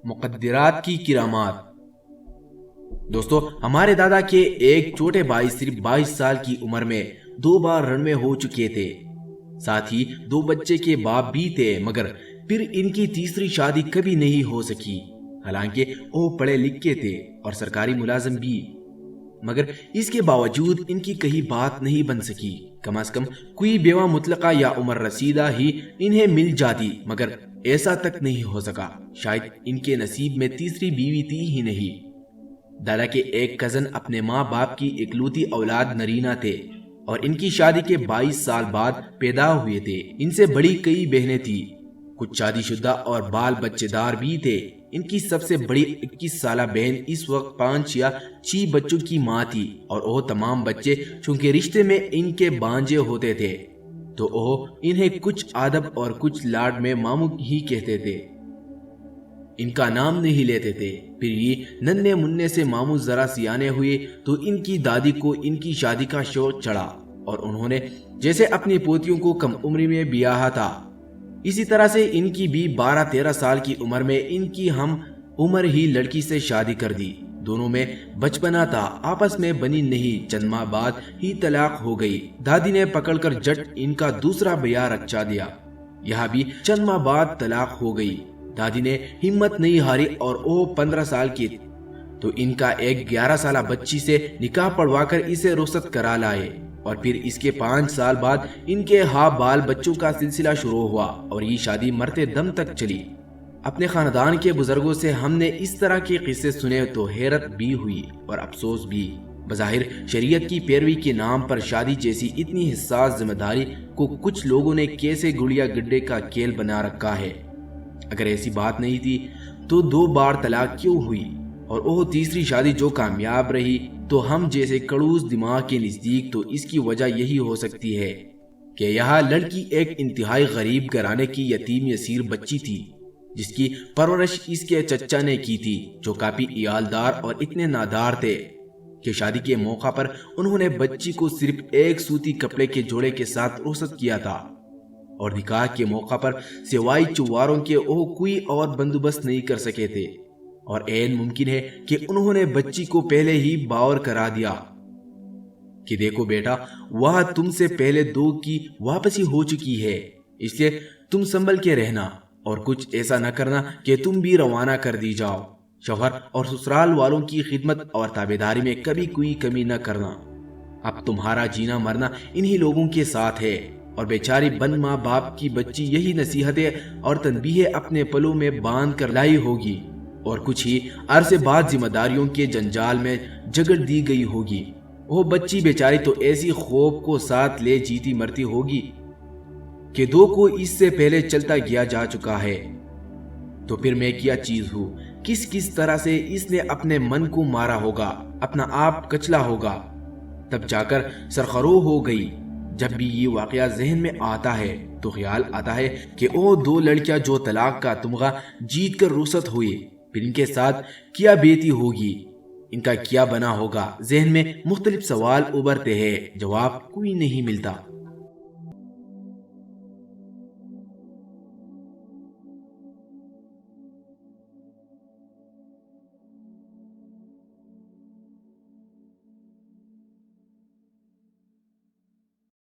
مقدرات کی کرامات۔ دوستو، ہمارے دادا کے ایک چھوٹے بھائی صرف 22 سال کی عمر میں 2 بار رنوے ہو چکے تھے، ساتھ ہی 2 بچے کے باپ بھی تھے، مگر پھر ان کی تیسری شادی کبھی نہیں ہو سکی۔ حالانکہ وہ پڑھے لکھے تھے اور سرکاری ملازم بھی، مگر اس کے باوجود ان کی کہیں بات نہیں بن سکی۔ کم از کم کوئی بیوہ مطلقہ یا عمر رسیدہ ہی انہیں مل جاتی، مگر ایسا تک نہیں ہو سکا۔ شاید ان کے نصیب میں تیسری بیوی تھی ہی نہیں۔ دادا کے ایک کزن اپنے ماں باپ کی اکلوتی اولاد نرینہ تھے اور ان کی شادی کے 22 سال بعد پیدا ہوئے تھے۔ ان سے بڑی کئی بہنیں تھیں، کچھ شادی شدہ اور بال بچے دار بھی تھے۔ ان کی سب سے بڑی 21 سالہ بہن اس وقت 5 یا 6 بچوں کی ماں تھی، اور وہ تمام بچے چونکہ رشتے میں ان کے بانجے ہوتے تھے تو وہ انہیں کچھ ادب اور کچھ لاڈ میں ماموں ہی کہتے تھے، ان کا نام نہیں لیتے تھے۔ پھر یہ ننھے منھے سے ماموں ذرا سیانے ہوئے تو ان کی دادی کو ان کی شادی کا شوق چڑھا، اور انہوں نے جیسے اپنی پوتیوں کو کم عمری میں بیاہا تھا، اسی طرح سے ان کی بھی 12-13 سال کی عمر میں ان کی ہم عمر ہی لڑکی سے شادی کر دی۔ دونوں میں بچپنا تھا، آپس میں بنی نہیں، چند ماہ بعد ہی طلاق ہو گئی۔ دادی نے پکڑ کر جٹ ان کا دوسرا بیاہ رچا دیا، یہاں بھی چند ماہ بعد طلاق ہو گئی۔ دادی نے ہمت نہیں ہاری اور وہ 15 سال کی تو ان کا ایک 11 سالہ بچی سے نکاح پڑھوا کر اسے رخصت کرا لائے، اور پھر اس کے 5 سال بعد ان کے ہاں بال بچوں کا سلسلہ شروع ہوا اور یہ شادی مرتے دم تک چلی۔ اپنے خاندان کے بزرگوں سے ہم نے اس طرح کے قصے سنے تو حیرت بھی ہوئی اور افسوس بھی۔ بظاہر شریعت کی پیروی کے نام پر شادی جیسی اتنی حساس ذمہ داری کو کچھ لوگوں نے کیسے گڑیا گڈے کا کھیل بنا رکھا ہے۔ اگر ایسی بات نہیں تھی تو 2 بار طلاق کیوں ہوئی، اور وہ تیسری شادی جو کامیاب رہی تو ہم جیسے کڑوس دماغ کے نزدیک تو اس کی وجہ یہی ہو سکتی ہے کہ یہاں لڑکی ایک انتہائی غریب گھرانے کی یتیم یسیر بچی تھی، جس کی پرورش اس کے چچا نے کی تھی، جو کافی عیالدار اور اتنے نادار تھے کہ شادی کے موقع پر انہوں نے بچی کو صرف ایک سوتی کپڑے کے جوڑے کے ساتھ رخصت کیا تھا، اور نکاح کے موقع پر سوائے چواروں کے وہ کوئی اور بندوبست نہیں کر سکے تھے، اور عین ممکن ہے کہ انہوں نے بچی کو پہلے ہی باور کرا دیا کہ دیکھو بیٹا، وہاں تم سے پہلے 2 کی واپسی ہو چکی ہے، اس لیے تم سنبھل کے رہنا اور کچھ ایسا نہ کرنا کہ تم بھی روانہ کر دی جاؤ۔ شوہر اور سسرال والوں کی خدمت اور تابعداری میں کبھی کوئی کمی نہ کرنا۔ اب تمہارا جینا مرنا انہی لوگوں کے ساتھ ہے، اور بیچاری بند ماں باپ کی بچی یہی نصیحتیں اور تنبیہیں اپنے پلوں میں باندھ کر لائی ہوگی، اور کچھ ہی عرصے بعد ذمہ داریوں کے جنجال میں جگڑ دی گئی ہوگی۔ وہ بچی بیچاری تو ایسی خوف کو ساتھ لے جیتی مرتی ہوگی کہ 2 کو اس سے پہلے چلتا گیا جا چکا ہے۔ تو پھر میں کیا چیز ہوں؟ کس طرح سے اس نے اپنے من کو مارا ہوگا، اپنا آپ کچلا ہوگا، تب جا کر سرخرو ہو گئی۔ جب بھی یہ واقعہ ذہن میں آتا ہے تو خیال آتا ہے کہ وہ 2 لڑکیاں جو طلاق کا تمغہ جیت کر رخصت ہوئی، پھر ان کے ساتھ کیا بیتی ہوگی، ان کا کیا بنا ہوگا۔ ذہن میں مختلف سوال ابھرتے ہیں، جواب کوئی نہیں ملتا۔